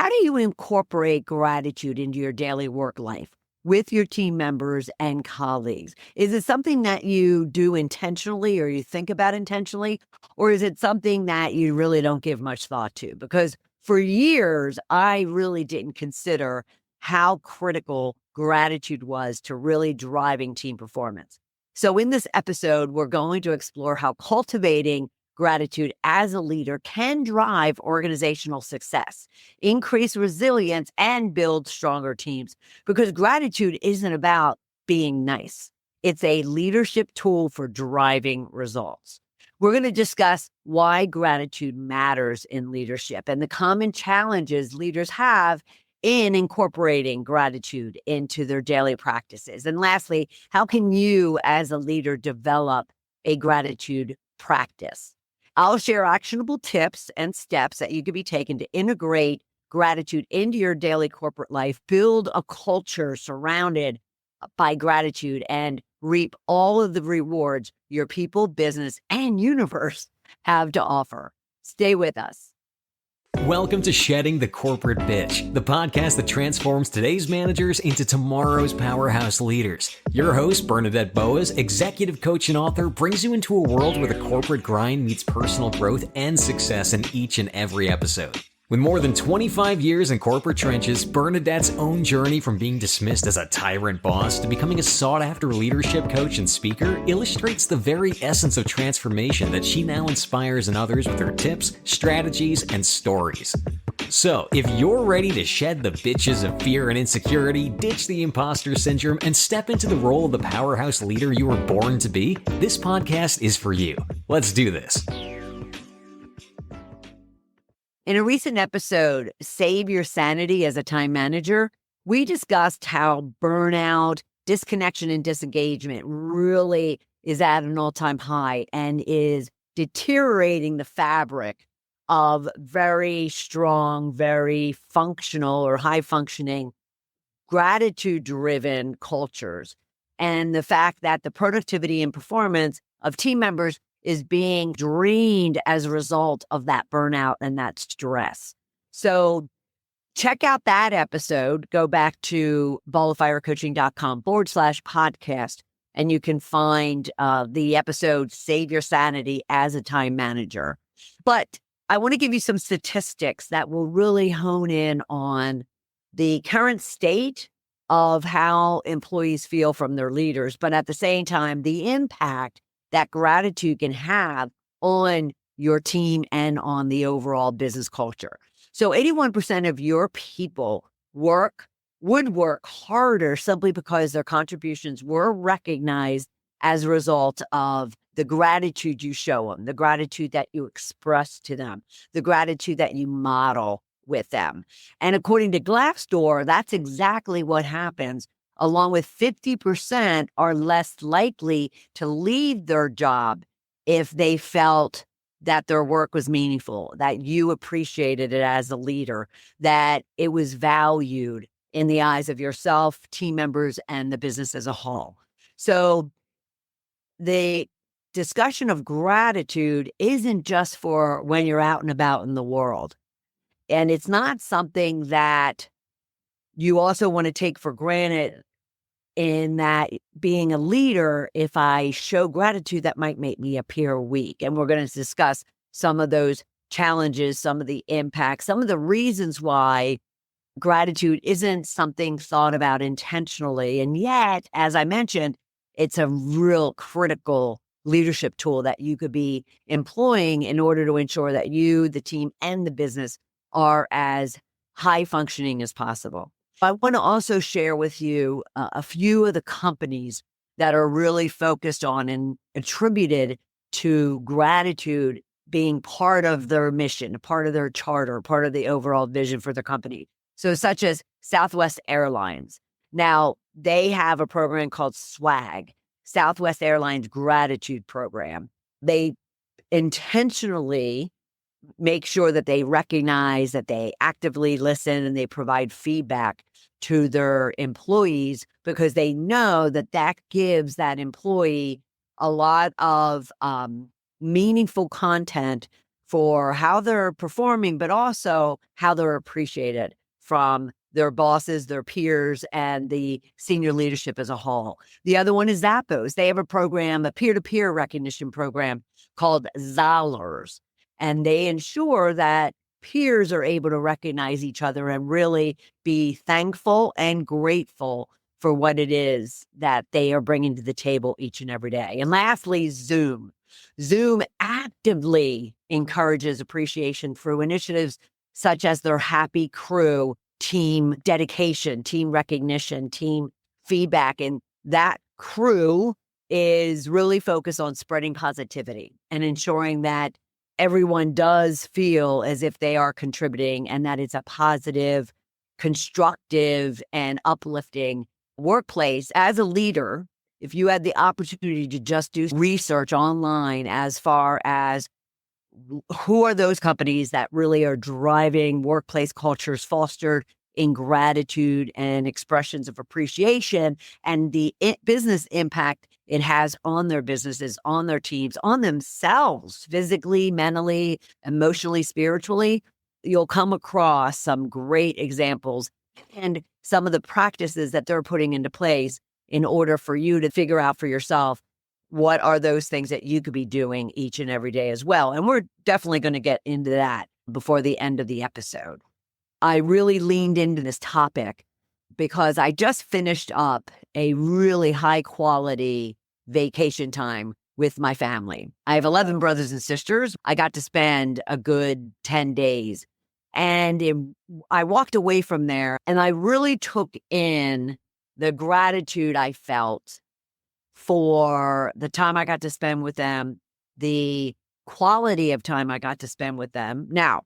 How do you incorporate gratitude into your daily work life with your team members and colleagues? Is it something that you do intentionally or you think about intentionally, or is it something that you really don't give much thought to? Because for years, I really didn't consider how critical gratitude was to really driving team performance. So in this episode, we're going to explore how cultivating gratitude as a leader can drive organizational success, increase resilience, and build stronger teams. Because gratitude isn't about being nice, it's a leadership tool for driving results. We're going to discuss why gratitude matters in leadership and the common challenges leaders have in incorporating gratitude into their daily practices. And lastly, how can you as a leader develop a gratitude practice? I'll share actionable tips and steps that you could be taken to integrate gratitude into your daily corporate life, build a culture surrounded by gratitude, and reap all of the rewards your people, business, and universe have to offer. Stay with us. Welcome to Shedding the Corporate Bitch, the podcast that transforms today's managers into tomorrow's powerhouse leaders. Your host, Bernadette Boas, executive coach and author, brings you into a world where the corporate grind meets personal growth and success in each and every episode. With more than 25 years in corporate trenches, Bernadette's own journey from being dismissed as a tyrant boss to becoming a sought-after leadership coach and speaker illustrates the very essence of transformation that she now inspires in others with her tips, strategies, and stories. So, if you're ready to shed the bitches of fear and insecurity, ditch the imposter syndrome, and step into the role of the powerhouse leader you were born to be, this podcast is for you. Let's do this. In a recent episode, Save Your Sanity as a Time Manager, we discussed how burnout, disconnection, and disengagement really is at an all-time high and is deteriorating the fabric of very strong, very functional or high-functioning, gratitude-driven cultures. And the fact that the productivity and performance of team members is being drained as a result of that burnout and that stress. So check out that episode. Go back to balloffirecoaching.com/podcast, and you can find the episode Save Your Sanity as a Time Manager. But I want to give you some statistics that will really hone in on the current state of how employees feel from their leaders, but at the same time, the impact that gratitude can have on your team and on the overall business culture. So 81% of your people would work harder simply because their contributions were recognized as a result of the gratitude you show them, the gratitude that you express to them, the gratitude that you model with them. And according to Glassdoor, that's exactly what happens. Along with 50% are less likely to leave their job if they felt that their work was meaningful, that you appreciated it as a leader, that it was valued in the eyes of yourself, team members, and the business as a whole. So the discussion of gratitude isn't just for when you're out and about in the world. And it's not something that you also want to take for granted in that being a leader, if I show gratitude, that might make me appear weak. And we're going to discuss some of those challenges, some of the impacts, some of the reasons why gratitude isn't something thought about intentionally. And yet, as I mentioned, it's a real critical leadership tool that you could be employing in order to ensure that you, the team, and the business are as high functioning as possible. I want to also share with you a few of the companies that are really focused on and attributed to gratitude being part of their mission, part of their charter, part of the overall vision for the company. So such as Southwest Airlines. Now, they have a program called SWAG, Southwest Airlines Gratitude Program. They intentionally make sure that they recognize, that they actively listen, and they provide feedback to their employees because they know that that gives that employee a lot of meaningful content for how they're performing, but also how they're appreciated from their bosses, their peers, and the senior leadership as a whole. The other one is Zappos. They have a program, a peer-to-peer recognition program called Zallers, and they ensure that peers are able to recognize each other and really be thankful and grateful for what it is that they are bringing to the table each and every day. And lastly, Zoom. Zoom actively encourages appreciation through initiatives such as their Happy Crew, team dedication, team recognition, team feedback. And that crew is really focused on spreading positivity and ensuring that everyone does feel as if they are contributing and that it's a positive, constructive, and uplifting workplace. As a leader, if you had the opportunity to just do research online as far as who are those companies that really are driving workplace cultures fostered in gratitude and expressions of appreciation, and the business impact it has on their businesses, on their teams, on themselves, physically, mentally, emotionally, spiritually, you'll come across some great examples and some of the practices that they're putting into place in order for you to figure out for yourself what are those things that you could be doing each and every day as well. And we're definitely going to get into that before the end of the episode. I really leaned into this topic because I just finished up a really high quality vacation time with my family. I have 11 brothers and sisters. I got to spend a good 10 days. And I walked away from there and I really took in the gratitude I felt for the time I got to spend with them, the quality of time I got to spend with them. Now,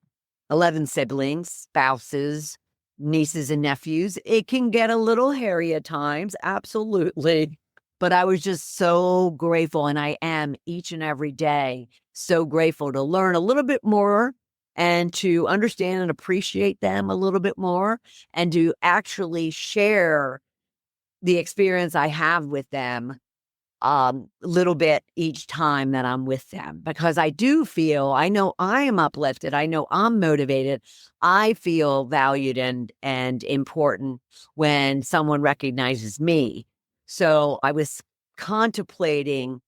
11 siblings, spouses, nieces and nephews. It can get a little hairy at times, absolutely. But I was just so grateful, and I am each and every day so grateful to learn a little bit more and to understand and appreciate them a little bit more and to actually share the experience I have with them little bit each time that I'm with them, because I do feel, I know I am uplifted. I know I'm motivated. I feel valued and important when someone recognizes me. So I was contemplating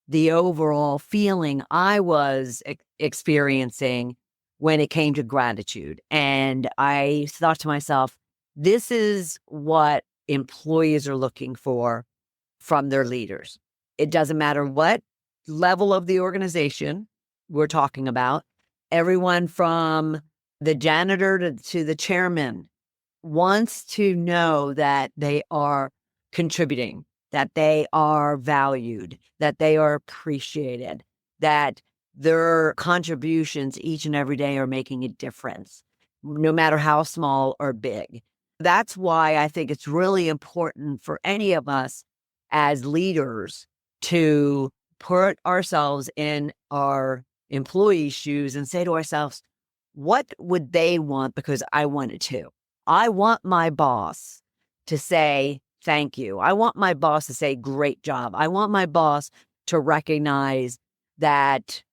the overall feeling I was experiencing when it came to gratitude. And I thought to myself, this is what employees are looking for from their leaders. It doesn't matter what level of the organization we're talking about. Everyone from the janitor to the chairman wants to know that they are contributing, that they are valued, that they are appreciated, that their contributions each and every day are making a difference, no matter how small or big. That's why I think it's really important for any of us as leaders to put ourselves in our employees' shoes and say to ourselves, what would they want? Because I want it too. I want my boss to say, thank you. I want my boss to say, great job. I want my boss to recognize that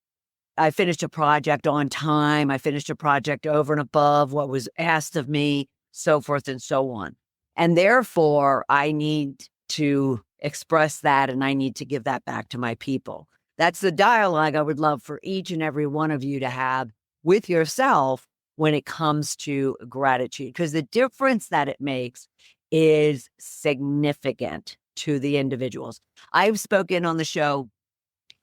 I finished a project on time. I finished a project over and above what was asked of me, so forth and so on. And therefore, I need to express that and I need to give that back to my people. That's the dialogue I would love for each and every one of you to have with yourself when it comes to gratitude, because the difference that it makes is significant to the individuals. I've spoken on the show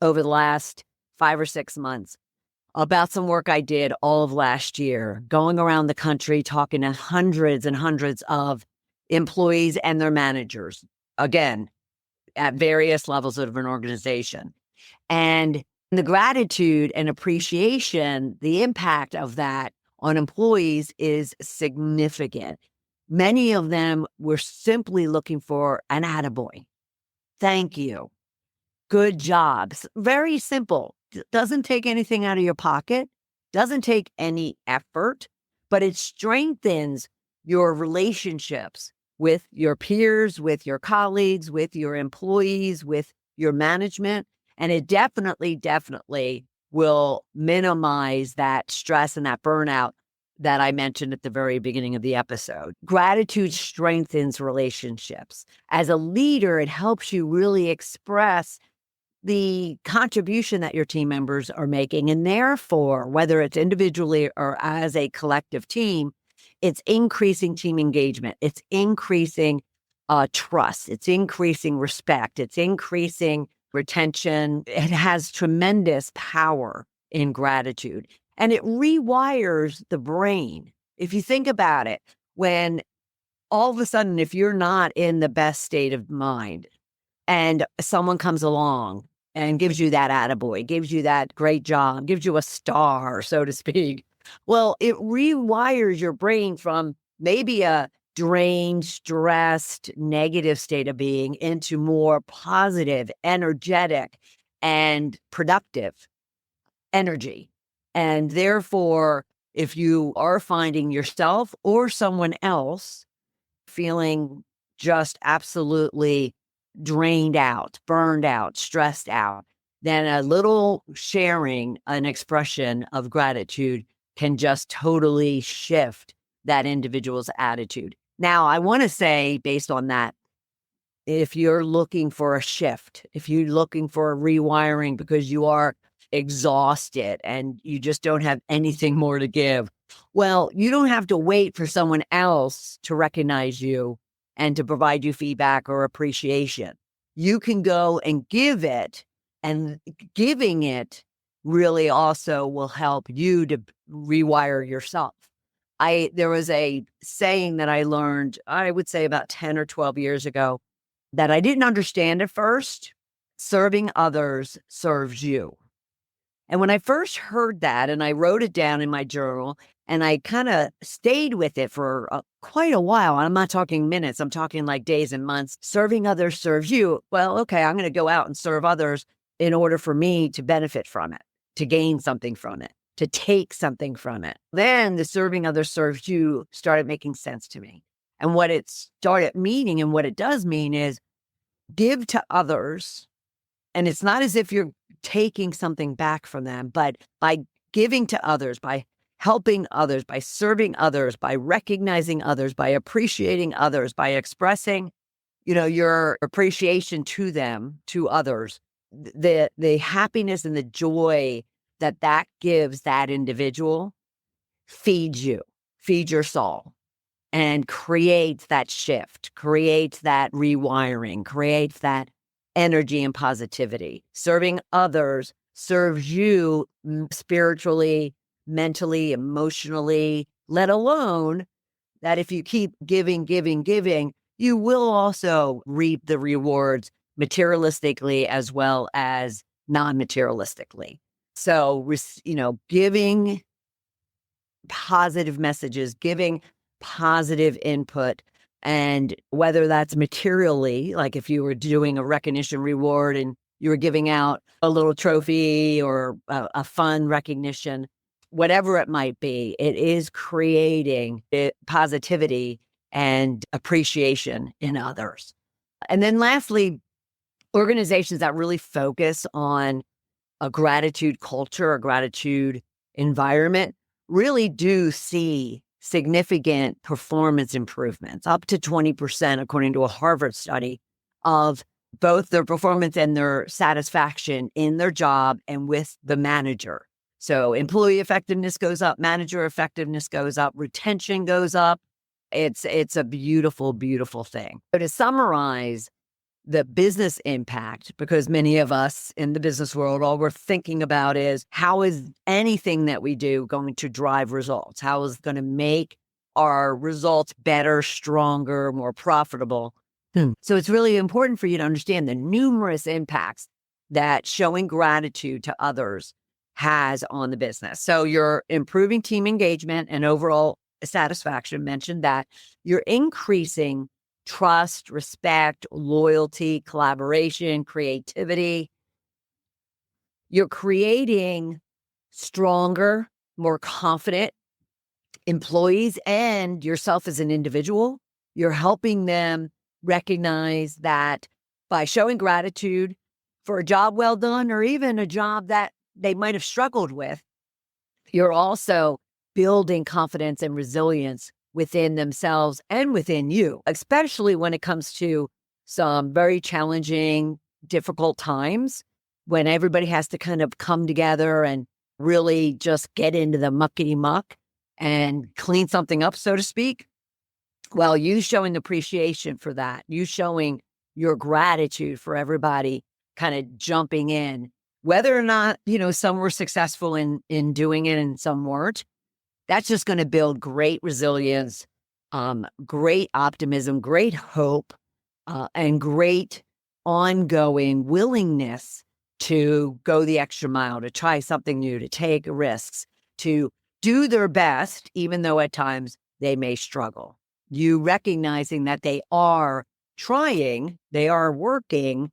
over the last 5 or 6 months about some work I did all of last year, going around the country, talking to hundreds and hundreds of employees and their managers, again, at various levels of an organization. And the gratitude and appreciation, the impact of that on employees is significant. Many of them were simply looking for an attaboy. Thank you. Good job. Very simple. Doesn't take anything out of your pocket, doesn't take any effort, but it strengthens your relationships with your peers, with your colleagues, with your employees, with your management. And it definitely will minimize that stress and that burnout that I mentioned at the very beginning of the episode. Gratitude strengthens relationships. As a leader, it helps you really express the contribution that your team members are making. And therefore, whether it's individually or as a collective team, it's increasing team engagement. It's increasing trust. It's increasing respect. It's increasing retention. It has tremendous power in gratitude. And it rewires the brain. If you think about it, when all of a sudden, if you're not in the best state of mind and someone comes along and gives you that attaboy, gives you that great job, gives you a star, so to speak, well, it rewires your brain from maybe a drained, stressed, negative state of being into more positive, energetic, and productive energy. And therefore, if you are finding yourself or someone else feeling just absolutely drained out, burned out, stressed out, then a little sharing, an expression of gratitude can just totally shift that individual's attitude. Now, I want to say, based on that, if you're looking for a shift, if you're looking for a rewiring because you are exhausted and you just don't have anything more to give, well, you don't have to wait for someone else to recognize you and to provide you feedback or appreciation. You can go and give it, and giving it really also will help you to rewire yourself. There was a saying that I learned, I would say about 10 or 12 years ago, that I didn't understand at first. Serving others serves you. And when I first heard that, and I wrote it down in my journal, and I kind of stayed with it for quite a while. I'm not talking minutes. I'm talking like days and months. Serving others serves you. Well, okay, I'm going to go out and serve others in order for me to benefit from it, to gain something from it, to take something from it. Then the serving others serves you started making sense to me. And what it started meaning, and what it does mean, is give to others. And it's not as if you're taking something back from them, but by giving to others, by helping others, by serving others, by recognizing others, by appreciating others, by expressing, your appreciation to them, to others, the happiness and the joy that gives that individual feeds you, feeds your soul, and creates that shift, creates that rewiring, creates that energy and positivity. Serving others serves you spiritually, mentally, emotionally, let alone that if you keep giving, you will also reap the rewards materialistically as well as non-materialistically. So, giving positive messages, giving positive input, and whether that's materially, like if you were doing a recognition reward and you were giving out a little trophy or a fun recognition, whatever it might be, it is creating positivity and appreciation in others. And then lastly, organizations that really focus on a gratitude culture, a gratitude environment, really do see significant performance improvements, up to 20%, according to a Harvard study, of both their performance and their satisfaction in their job and with the manager. So employee effectiveness goes up, manager effectiveness goes up, retention goes up. It's a beautiful, beautiful thing. So to summarize the business impact, because many of us in the business world, all we're thinking about is how is anything that we do going to drive results? How is it going to make our results better, stronger, more profitable? So it's really important for you to understand the numerous impacts that showing gratitude to others has on the business. So you're improving team engagement and overall satisfaction, mentioned that. You're increasing trust, respect, loyalty, collaboration, creativity. You're creating stronger, more confident employees and yourself as an individual. You're helping them recognize that by showing gratitude for a job well done, or even a job that they might have struggled with, you're also building confidence and resilience within themselves and within you, especially when it comes to some very challenging, difficult times when everybody has to kind of come together and really just get into the muckety muck and clean something up, so to speak. Well, you showing appreciation for that, you showing your gratitude for everybody kind of jumping in, whether or not, some were successful in doing it and some weren't, that's just going to build great resilience, great optimism, great hope, and great ongoing willingness to go the extra mile, to try something new, to take risks, to do their best, even though at times they may struggle. You recognizing that they are trying, they are working,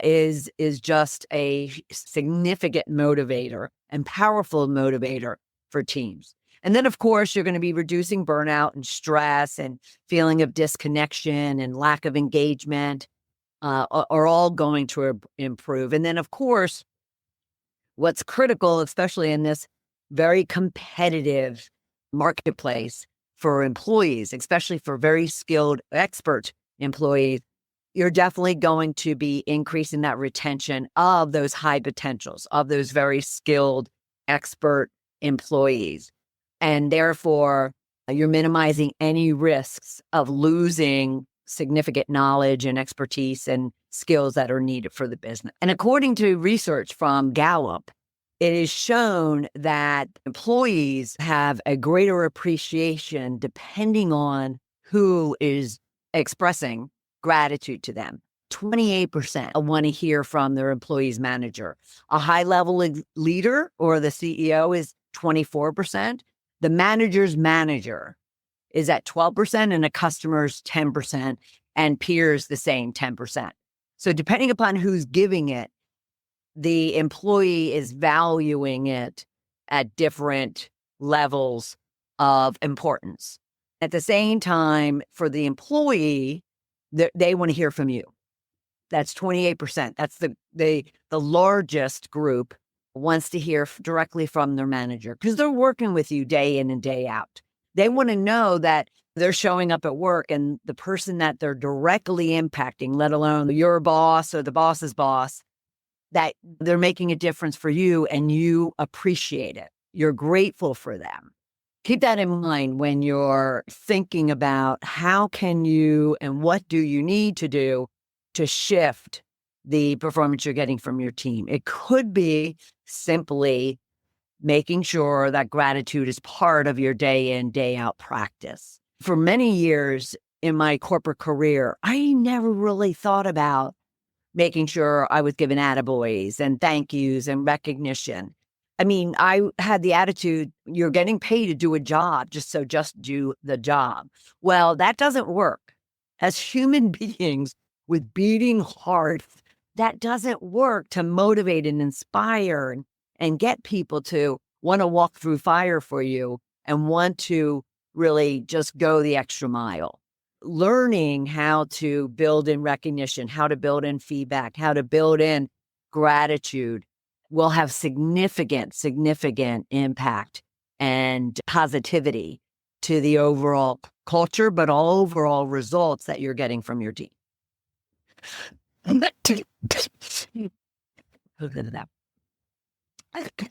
is just a significant motivator and powerful motivator for teams. And then, of course, you're going to be reducing burnout and stress and feeling of disconnection and lack of engagement, are all going to improve. And then, of course, what's critical, especially in this very competitive marketplace for employees, especially for very skilled expert employees, you're definitely going to be increasing that retention of those high potentials, of those very skilled expert employees. And therefore, you're minimizing any risks of losing significant knowledge and expertise and skills that are needed for the business. And according to research from Gallup, it is shown that employees have a greater appreciation depending on who is expressing gratitude to them. 28% want to hear from their employee's manager. A high-level leader or the CEO is 24%. The manager's manager is at 12% and a customer's 10% and peers the same 10%. So depending upon who's giving it, the employee is valuing it at different levels of importance. At the same time, for the employee, they want to hear from you. That's 28%. That's the largest group wants to hear directly from their manager because they're working with you day in and day out. They want to know that they're showing up at work and the person that they're directly impacting, let alone your boss or the boss's boss, that they're making a difference for you and you appreciate it. You're grateful for them. Keep that in mind when you're thinking about how can you and what do you need to do to shift the performance you're getting from your team. It could be simply making sure that gratitude is part of your day in, day out practice. For many years in my corporate career, I never really thought about making sure I was given attaboys and thank yous and recognition. I mean, I had the attitude, you're getting paid to do a job, just do the job. Well, that doesn't work. As human beings with beating hearts, that doesn't work to motivate and inspire and get people to want to walk through fire for you and want to really just go the extra mile. Learning how to build in recognition, how to build in feedback, how to build in gratitude will have significant impact and positivity to the overall culture, but all overall results that you're getting from your team.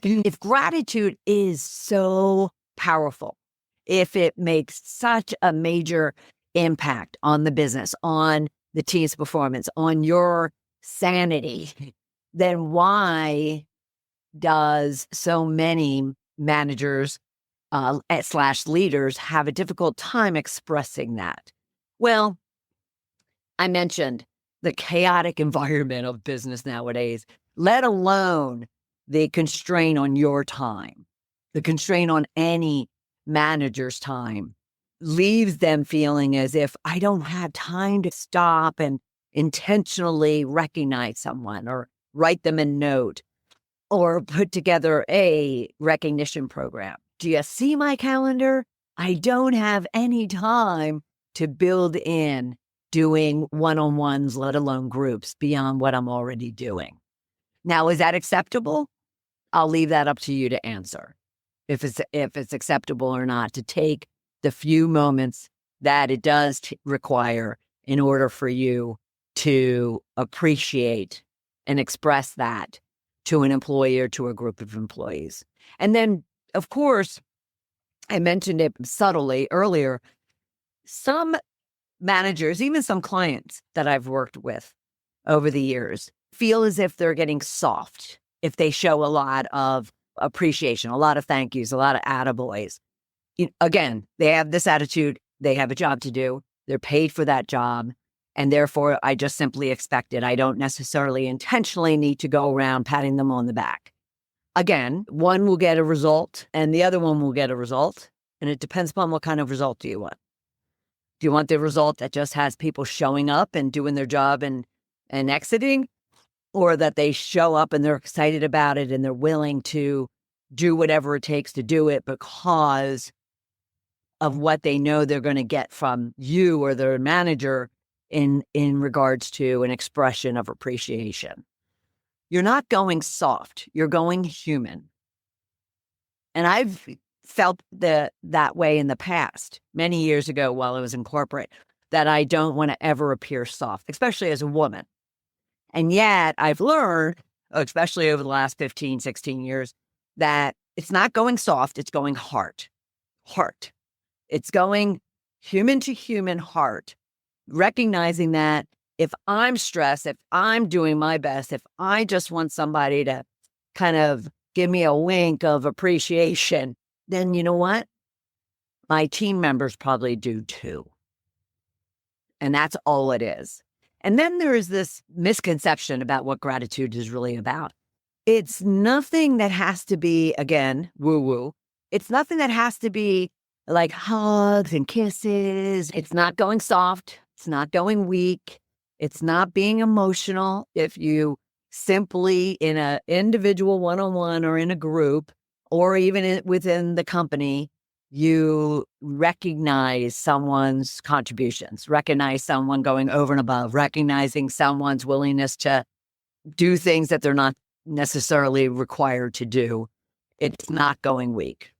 If gratitude is so powerful, if it makes such a major impact on the business, on the team's performance, on your sanity, then why does so many managers / leaders have a difficult time expressing that? Well, I mentioned the chaotic environment of business nowadays, let alone the constraint on your time, the constraint on any manager's time, leaves them feeling as if I don't have time to stop and intentionally recognize someone or write them a note or put together a recognition program. Do you see my calendar? I don't have any time to build in doing one-on-ones, let alone groups, beyond what I'm already doing. Now, is that acceptable? I'll leave that up to you to answer if it's acceptable or not, to take the few moments that it does require in order for you to appreciate and express that to an employee or to a group of employees. And then, of course, I mentioned it subtly earlier, some managers, even some clients that I've worked with over the years, feel as if they're getting soft if they show a lot of appreciation, a lot of thank yous, a lot of attaboys. Again, they have this attitude, they have a job to do, they're paid for that job, and therefore I just simply expect it. I don't necessarily intentionally need to go around patting them on the back. Again, one will get a result and the other one will get a result, and it depends upon what kind of result do you want. Do you want the result that just has people showing up and doing their job and exiting? Or that they show up and they're excited about it and they're willing to do whatever it takes to do it because of what they know they're going to get from you or their manager in regards to an expression of appreciation. You're not going soft, you're going human. And I've felt that way in the past, many years ago while I was in corporate, that I don't want to ever appear soft, especially as a woman. And yet I've learned, especially over the last 15, 16 years, that it's not going soft, it's going heart. It's going human to human heart, recognizing that if I'm stressed, if I'm doing my best, if I just want somebody to kind of give me a wink of appreciation, then you know what? My team members probably do too. And that's all it is. And then there is this misconception about what gratitude is really about. It's nothing that has to be, again, woo-woo. It's nothing that has to be like hugs and kisses. It's not going soft. It's not going weak. It's not being emotional. If you simply in an individual one-on-one or in a group or even within the company, you recognize someone's contributions, recognize someone going over and above, recognizing someone's willingness to do things that they're not necessarily required to do. It's not going weak.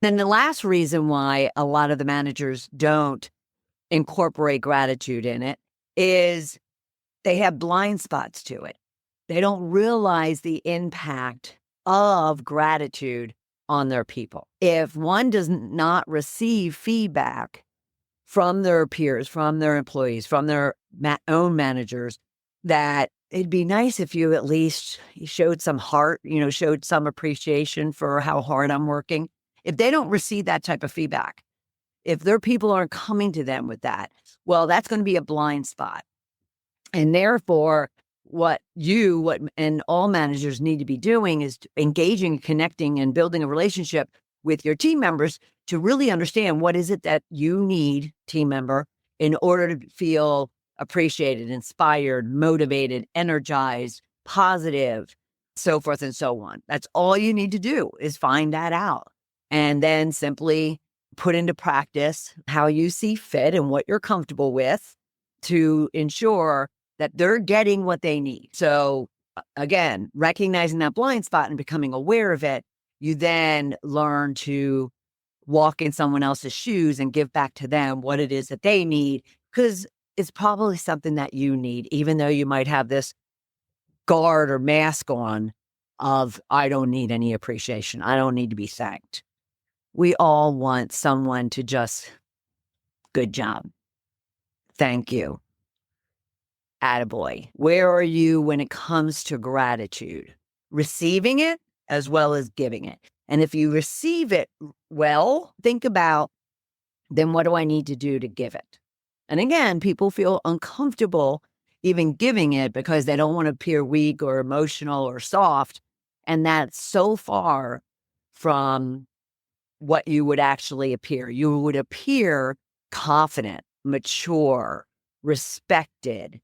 Then the last reason why a lot of the managers don't incorporate gratitude in it is they have blind spots to it. They don't realize the impact of gratitude on their people. If one does not receive feedback from their peers, from their employees, from their own managers, that it'd be nice if you at least showed some heart, showed some appreciation for how hard I'm working. If they don't receive that type of feedback, if their people aren't coming to them with that, well, that's going to be a blind spot. And therefore, what and all managers need to be doing is engaging, connecting, and building a relationship with your team members to really understand what is it that you need, team member, in order to feel appreciated, inspired, motivated, energized, positive, so forth and so on. That's all you need to do is find that out and then simply put into practice how you see fit and what you're comfortable with to ensure that they're getting what they need. So again, recognizing that blind spot and becoming aware of it, you then learn to walk in someone else's shoes and give back to them what it is that they need, because it's probably something that you need, even though you might have this guard or mask on of, I don't need any appreciation. I don't need to be thanked. We all want someone to just, good job. Thank you. Attaboy. Where are you when it comes to gratitude? Receiving it as well as giving it. And if you receive it well, think about, then what do I need to do to give it? And again, people feel uncomfortable even giving it because they don't want to appear weak or emotional or soft. And that's so far from what you would actually appear. You would appear confident, mature, respected,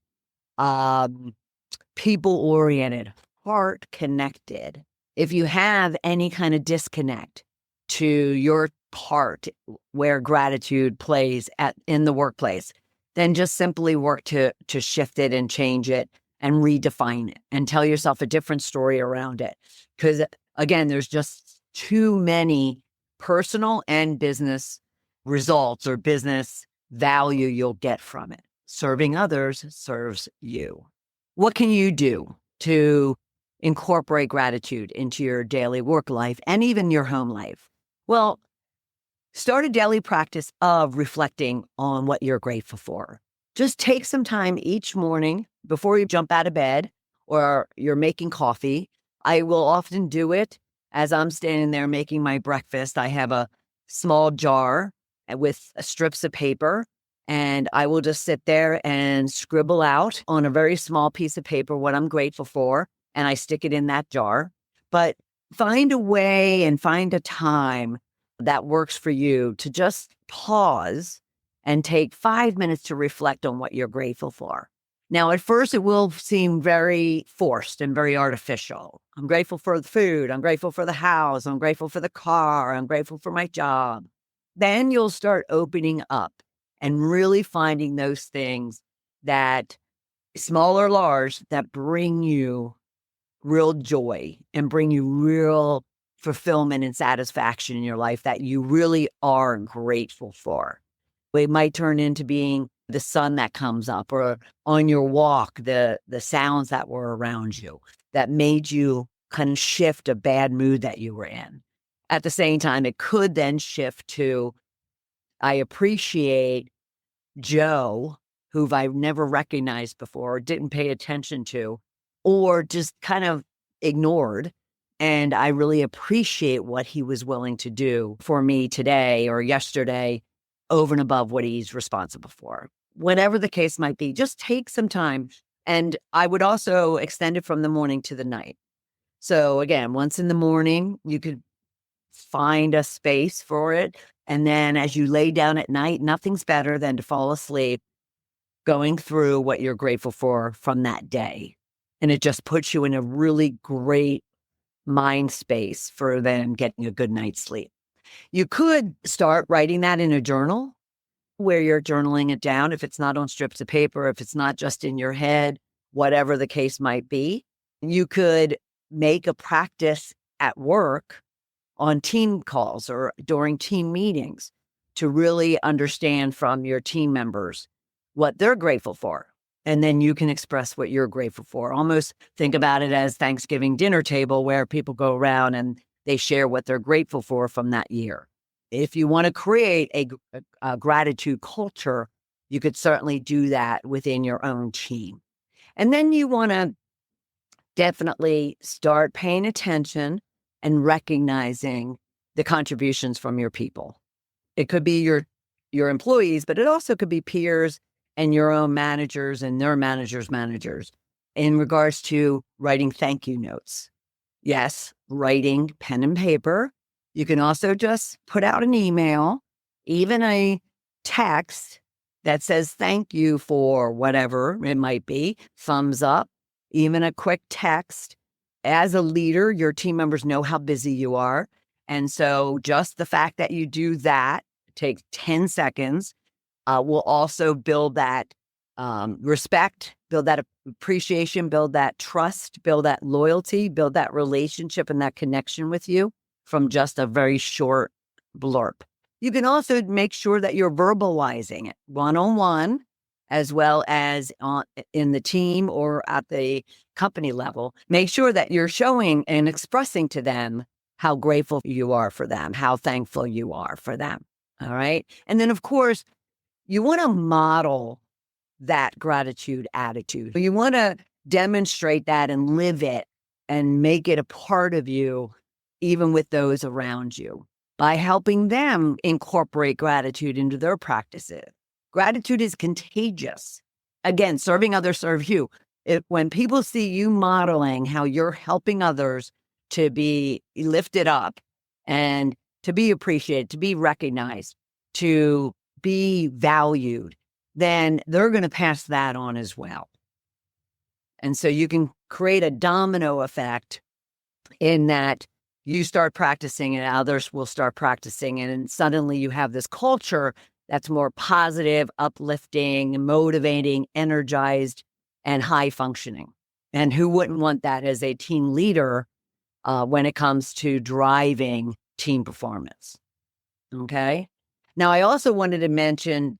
people-oriented, heart-connected. If you have any kind of disconnect to your part where gratitude plays in the workplace, then just simply work to shift it and change it and redefine it and tell yourself a different story around it. Because Again, there's just too many personal and business results or business value you'll get from it. Serving others serves you. What can you do to incorporate gratitude into your daily work life and even your home life? Well, start a daily practice of reflecting on what you're grateful for. Just take some time each morning before you jump out of bed or you're making coffee. I will often do it as I'm standing there making my breakfast. I have a small jar with strips of paper, and I will just sit there and scribble out on a very small piece of paper what I'm grateful for, and I stick it in that jar. But find a way and find a time that works for you to just pause and take 5 minutes to reflect on what you're grateful for. Now, at first, it will seem very forced and very artificial. I'm grateful for the food. I'm grateful for the house. I'm grateful for the car. I'm grateful for my job. Then you'll start opening up and really finding those things that, small or large, that bring you real joy and bring you real fulfillment and satisfaction in your life that you really are grateful for. It might turn into being the sun that comes up, or on your walk, the sounds that were around you that made you kind of shift a bad mood that you were in. At the same time, it could then shift to, I appreciate Joe, who I've never recognized before, or didn't pay attention to, or just kind of ignored. And I really appreciate what he was willing to do for me today or yesterday over and above what he's responsible for. Whatever the case might be, just take some time. And I would also extend it from the morning to the night. So again, once in the morning, you could find a space for it. And then as you lay down at night, nothing's better than to fall asleep going through what you're grateful for from that day. And it just puts you in a really great mind space for then getting a good night's sleep. You could start writing that in a journal where you're journaling it down. If it's not on strips of paper, if it's not just in your head, whatever the case might be, you could make a practice at work on team calls or during team meetings to really understand from your team members what they're grateful for. And then you can express what you're grateful for. Almost think about it as Thanksgiving dinner table where people go around and they share what they're grateful for from that year. If you want to create a gratitude culture, you could certainly do that within your own team. And then you want to definitely start paying attention and recognizing the contributions from your people. It could be your employees, but it also could be peers and your own managers and their managers' managers in regards to writing thank you notes. Yes, writing pen and paper. You can also just put out an email, even a text that says thank you for whatever it might be, thumbs up, even a quick text. As a leader, your team members know how busy you are. And so just the fact that you do that, take 10 seconds, will also build that respect, build that appreciation, build that trust, build that loyalty, build that relationship and that connection with you from just a very short blurb. You can also make sure that you're verbalizing it one-on-one, as well as in the team or at the company level. Make sure that you're showing and expressing to them how grateful you are for them, how thankful you are for them. All right. And then, of course, you want to model that gratitude attitude. You want to demonstrate that and live it and make it a part of you, even with those around you, by helping them incorporate gratitude into their practices. Gratitude is contagious. Again, serving others serve you. When people see you modeling how you're helping others to be lifted up and to be appreciated, to be recognized, to be valued, then they're going to pass that on as well. And so you can create a domino effect in that you start practicing and others will start practicing. And suddenly you have this culture that's more positive, uplifting, motivating, energized, and high functioning. And who wouldn't want that as a team leader when it comes to driving team performance. Okay. Now, I also wanted to mention,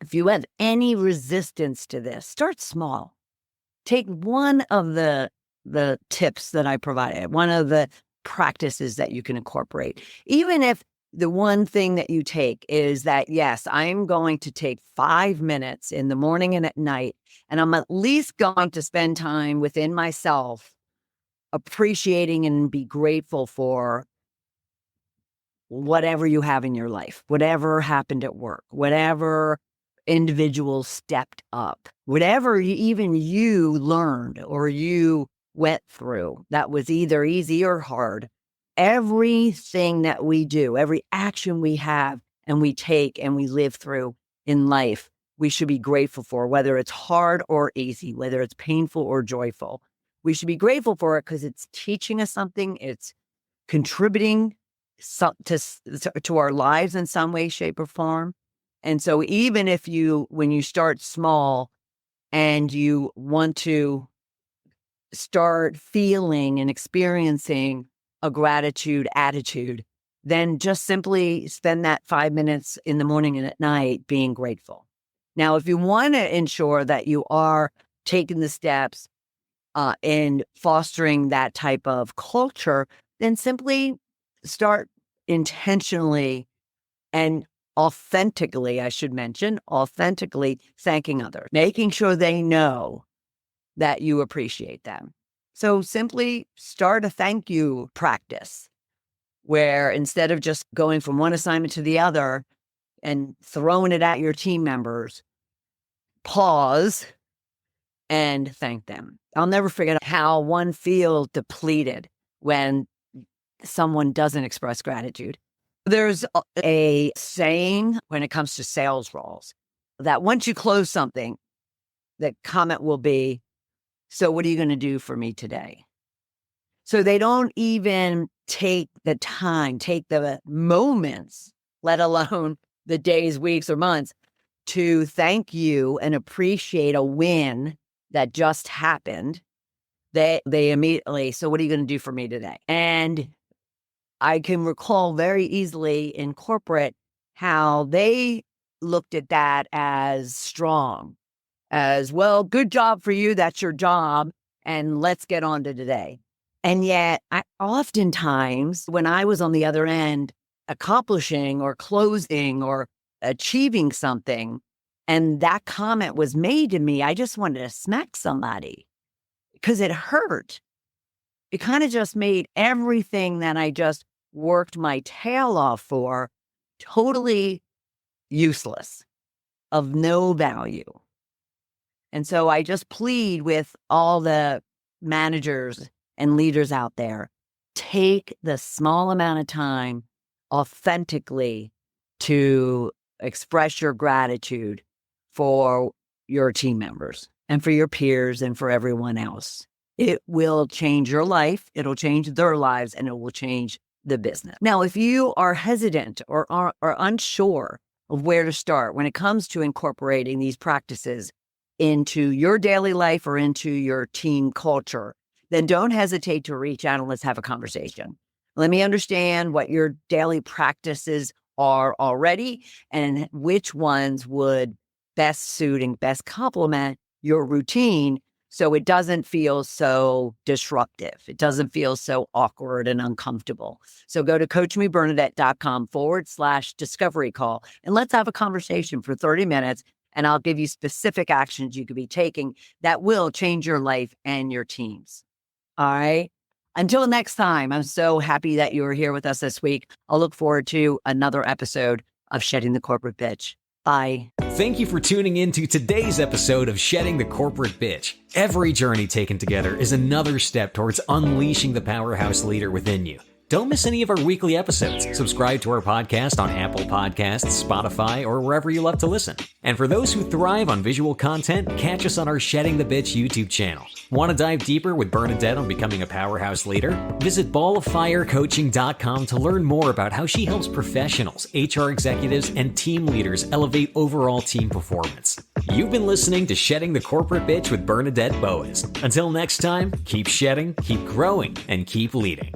if you have any resistance to this, start small. Take one of the tips that I provided, one of the practices that you can incorporate. Even if the one thing that you take is that, yes, I'm going to take 5 minutes in the morning and at night, and I'm at least going to spend time within myself appreciating and be grateful for whatever you have in your life, whatever happened at work, whatever individuals stepped up, whatever even you learned or you went through that was either easy or hard. Everything that we do, every action we have and we take and we live through in life, we should be grateful for, whether it's hard or easy, whether it's painful or joyful. We should be grateful for it because it's teaching us something. It's contributing to our lives in some way, shape, or form. And so even if when you start small and you want to start feeling and experiencing a gratitude attitude, then just simply spend that 5 minutes in the morning and at night being grateful. Now, if you want to ensure that you are taking the steps in fostering that type of culture, then simply start intentionally and authentically, I should mention, authentically thanking others, making sure they know that you appreciate them. So simply start a thank you practice where instead of just going from one assignment to the other and throwing it at your team members, pause and thank them. I'll never forget how one feels depleted when someone doesn't express gratitude. There's a saying when it comes to sales roles that once you close something, the comment will be, "So what are you going to do for me today?" So they don't even take the time, take the moments, let alone the days, weeks, or months, to thank you and appreciate a win that just happened. They immediately, "So what are you going to do for me today?" And I can recall very easily in corporate how they looked at that as strong, as, "Well, good job for you. That's your job. And let's get on to today." And yet, oftentimes, when I was on the other end, accomplishing or closing or achieving something, and that comment was made to me, I just wanted to smack somebody because it hurt. It kind of just made everything that I just worked my tail off for totally useless, of no value. And so I just plead with all the managers and leaders out there, take the small amount of time authentically to express your gratitude for your team members and for your peers and for everyone else. It will change your life, it'll change their lives, and it will change the business. Now, if you are hesitant or are unsure of where to start when it comes to incorporating these practices into your daily life or into your team culture, then don't hesitate to reach out and let's have a conversation. Let me understand what your daily practices are already and which ones would best suit and best complement your routine so it doesn't feel so disruptive. It doesn't feel so awkward and uncomfortable. So go to coachmebernadette.com/discovery call and let's have a conversation for 30 minutes and I'll give you specific actions you could be taking that will change your life and your teams. All right. Until next time, I'm so happy that you were here with us this week. I'll look forward to another episode of Shedding the Corporate Bitch. Bye. Thank you for tuning in to today's episode of Shedding the Corporate Bitch. Every journey taken together is another step towards unleashing the powerhouse leader within you. Don't miss any of our weekly episodes. Subscribe to our podcast on Apple Podcasts, Spotify, or wherever you love to listen. And for those who thrive on visual content, catch us on our Shedding the Bitch YouTube channel. Want to dive deeper with Bernadette on becoming a powerhouse leader? Visit balloffirecoaching.com to learn more about how she helps professionals, HR executives, and team leaders elevate overall team performance. You've been listening to Shedding the Corporate Bitch with Bernadette Boas. Until next time, keep shedding, keep growing, and keep leading.